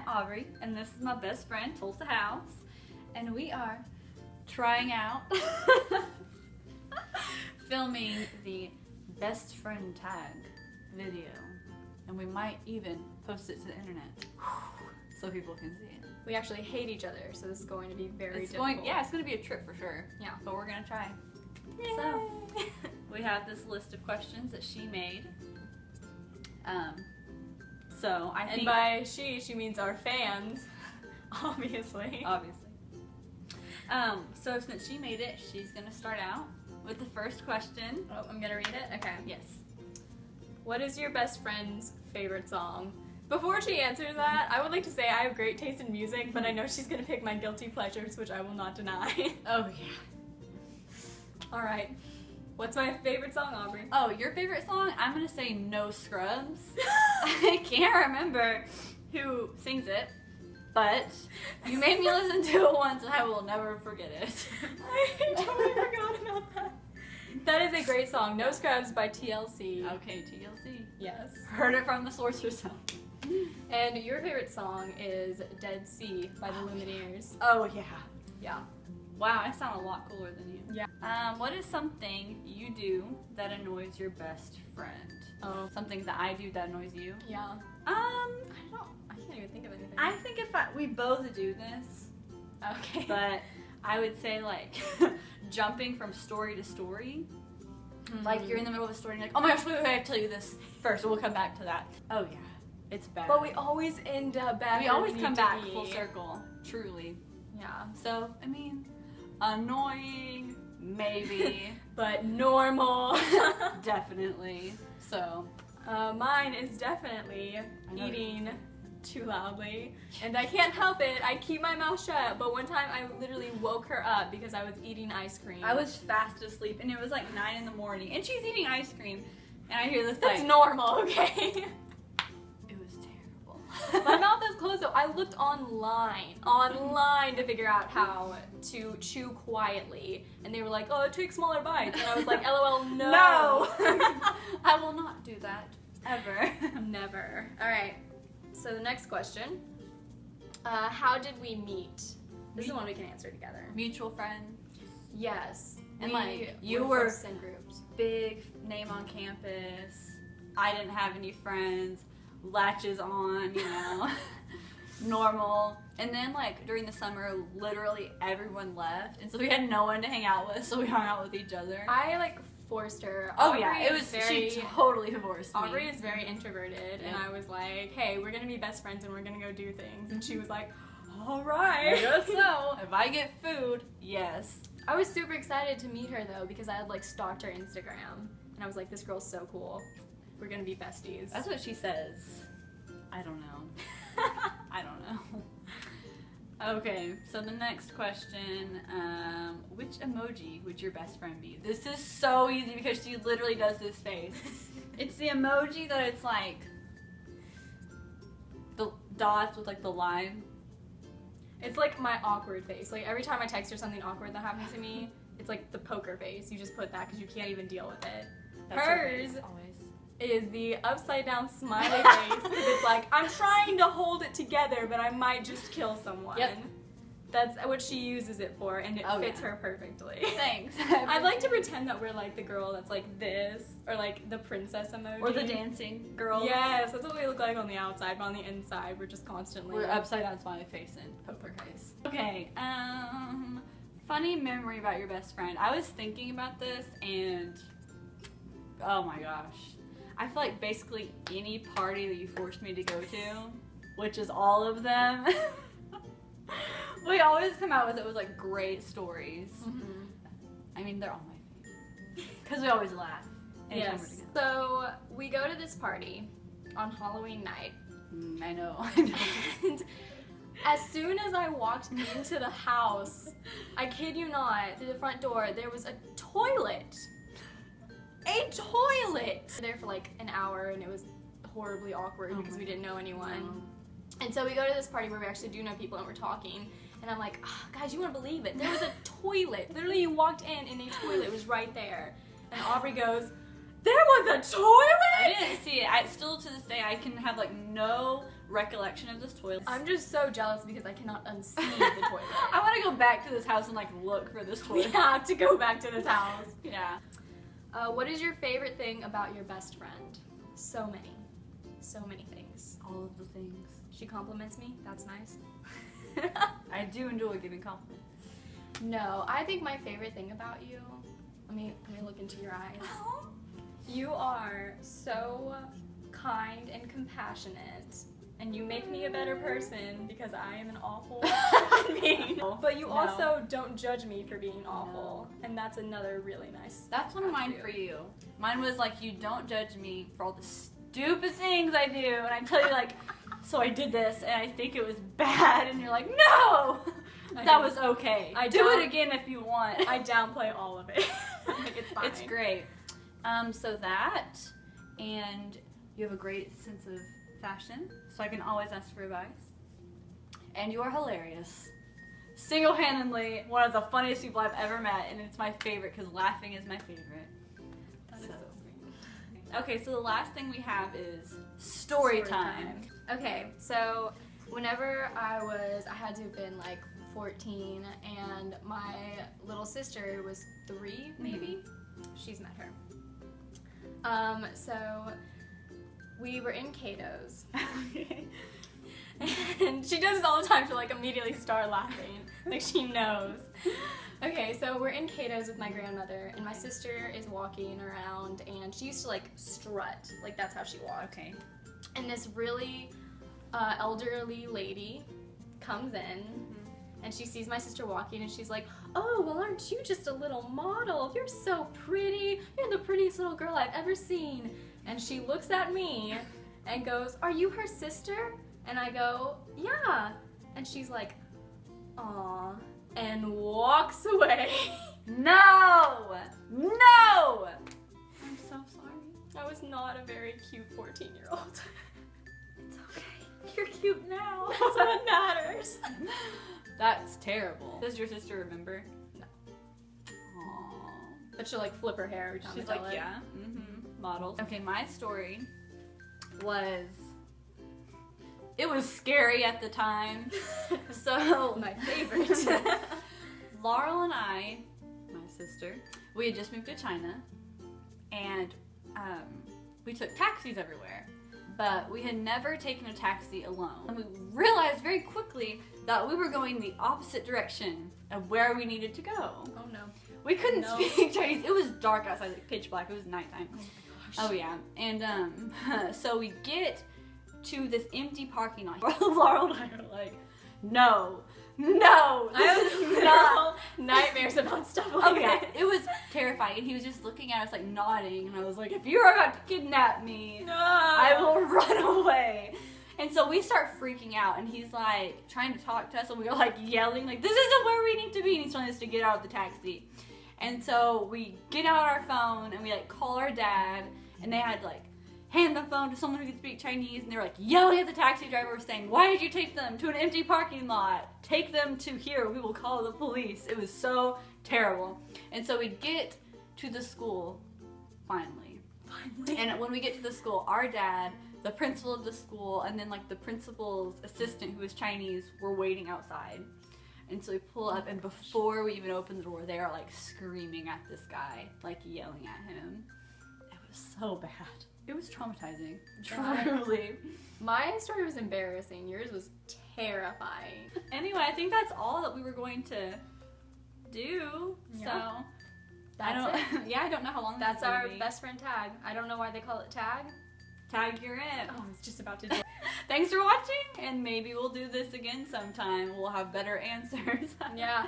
Aubrey, and this is my best friend, Tulsa House, and we are trying out filming the best friend tag video, and we might even post it to the internet so people can see it. We actually hate each other, so this is going to be very difficult. It's going to be a trip for sure. Yeah. But we're going to try. Yay. So, we have this list of questions that she made. So I think... And by she means our fans, obviously. Obviously. So since she made it, she's going to start out with the first question. Oh, I'm going to read it? Okay. Yes. What is your best friend's favorite song? Before she answers that, I would like to say I have great taste in music, but I know she's gonna pick my guilty pleasures, which I will not deny. Oh, yeah. Alright. What's my favorite song, Aubrey? Oh, your favorite song? I'm gonna say No Scrubs. I can't remember who sings it, but you made me listen to it once and I will never forget it. I totally forgot about that. That is a great song. No Scrubs by TLC. Okay, TLC. Yes. Heard it from the source herself. And your favorite song is Dead Sea by the Lumineers. Oh, yeah. Yeah. Wow, I sound a lot cooler than you. Yeah. What is something you do that annoys your best friend? Oh. Something that I do that annoys you? Yeah. I can't even think of anything. I think we both do this, Okay. but I would say like jumping from story to story. Like you're in the middle of a story and you're like, oh my gosh, wait, I have to tell you this first, we'll come back to that. Oh yeah, it's bad. But we always end up back. We where always need come to back be. full circle, truly. Yeah. So, I mean, annoying, maybe, But normal. definitely. So, Mine is definitely I know eating too loudly. And I can't help it. I keep my mouth shut. But one time I literally woke her up because I was eating ice cream. I was fast asleep and it was like 9 in the morning and she's eating ice cream and I hear this That's like, normal, okay? it was terrible. My mouth is closed though. I looked online to figure out how to chew quietly. And they were like, oh, take smaller bites. And I was like, LOL, no. No! I will not do that, ever. Never. Alright, so the next question. How did we meet? This is one we can answer together. Mutual friend, Yes. And, we like, you were- first in groups. big name on campus. I didn't have any friends. Latches on, you know. Normal. And then like during the summer, literally everyone left, and so we had no one to hang out with, so we hung out with each other. I like forced her. Oh Aubrey yeah, it is was very, she totally forced me. Aubrey is very introverted, and Yeah. I was like, hey, we're gonna be best friends and we're gonna go do things. And she was like, all I right. guess so. If I get food, yes. I was super excited to meet her though because I had like stalked her Instagram, and I was like, this girl's so cool. We're gonna be besties. That's what she says. I don't know. I don't know. Okay, so the next question, which emoji would your best friend be? This is so easy because she literally does this face. It's the emoji that it's like the dots with like the line. It's like my awkward face. Like every time I text her something awkward that happens to me, it's like the poker face. You just put that because you can't even deal with it. That's her Hers face, always. is the upside down smiley face. 'Cause it's like, I'm trying to hold it together, but I might just kill someone. Yep. That's what she uses it for, and it Oh, fits yeah. her perfectly. Thanks. I'd like to pretend that we're like the girl that's like this, or like the princess emoji. Or the dancing girl. Yes, that's what we look like on the outside, but on the inside, we're just constantly. We're upside down smiley face and poker face. Okay, funny memory about your best friend. I was thinking about this and oh my gosh. I feel like basically any party that you forced me to go to, which is all of them, we always come out with it with like great stories. Mhm. I mean, they're all my favorite. Because we always laugh. anytime we're Yes. together. So we go to this party on Halloween night. I know. And as soon as I walked into the house, I kid you not, through the front door, there was a toilet. A toilet! There for like an hour, and it was horribly awkward because we didn't know anyone. And so we go to this party where we actually do know people and we're talking. And I'm like, oh, guys, you wouldn't believe it. There was a toilet. Literally, you walked in and a toilet was right there. And Aubrey goes, there was a toilet? I didn't see it. I still to this day I can have like no recollection of this toilet. I'm just so jealous because I cannot unsee the toilet. I want to go back to this house and like look for this We toilet. have to go back to this house. Yeah. What is your favorite thing about your best friend? So many. So many things. All of the things. She compliments me. That's nice. I do enjoy giving compliments. No, I think my favorite thing about you, let me look into your eyes. You are so kind and compassionate, and you make me a better person because I am an awful human being. But you No. also don't judge me for being awful, and that's another really nice. That's one of mine for you. Mine was like, you don't judge me for all the stupid things I do, and I tell you like, so I did this, and I think it was bad, and you're like, no, that was okay. I do don't- it again if you want. I downplay all of it. Like, it's fine. It's great. So that, and you have a great sense of fashion, so I can always ask for advice. And you are hilarious. Single-handedly, one of the funniest people I've ever met, and it's my favorite because laughing is my favorite. That is So. so sweet. Okay, so the last thing we have is story time. Okay, so whenever I had to have been like 14, and my little sister was 3, maybe. She's met her. So we were in Cato's, and she does this all the time. She'll like immediately start laughing, like she knows. Okay, so we're in Cato's with my grandmother, and my sister is walking around, and she used to like strut, like that's how she walked. Okay. And this really elderly lady comes in, and she sees my sister walking, and she's like, "Oh, well, aren't you just a little model? You're so pretty. You're the prettiest little girl I've ever seen." And she looks at me and goes, "Are you her sister?" And I go, "Yeah." And she's like, "Aw," and walks away. No! No! I'm so sorry. I was not a very cute 14-year-old. It's okay. You're cute now. That's what matters. That's terrible. Does your sister remember? No. Aww. But she'll like flip her hair every time She's I tell like, it. yeah. Models. Okay, my story was, it was scary at the time. So My favorite. Laurel and I, my sister, we had just moved to China, and we took taxis everywhere, but we had never taken a taxi alone. And we realized very quickly that we were going the opposite direction of where we needed to go. Oh no. We couldn't No. speak Chinese. It was dark outside, like pitch black. It was nighttime. Oh my Oh gosh. yeah, and so we get to this empty parking lot. Laurel and I are like, no, I this have is not. literal nightmares about stuff like Oh yeah, this. it was terrifying. And he was just looking at us like nodding, and I was like, if you're about to kidnap me, No. I will run away. And so we start freaking out, and he's like trying to talk to us, and we are like yelling, like, this isn't where we need to be. And he's telling us to get out of the taxi. And so we get out our phone, and we like call our dad, and they had like hand the phone to someone who could speak Chinese, and they were like yelling at the taxi driver saying, why did you take them to an empty parking lot? Take them to here, we will call the police. It was so terrible. And so we get to the school, finally. And when we get to the school, our dad, the principal of the school, and then like the principal's assistant who was Chinese were waiting outside. And so we pull up, and before we even open the door, they are like screaming at this guy, like yelling at him. It was so bad. It was traumatizing. God. Truly. My story was embarrassing. Yours was terrifying. Anyway, I think that's all that we were going to do. Yeah. So That's I it. don't. Yeah, I don't know how long. That's this is our gonna be. best friend tag. I don't know why they call it tag. Tag, you're in. Oh, I was just about to do it. Thanks for watching, and maybe we'll do this again sometime. We'll have better answers. Yeah.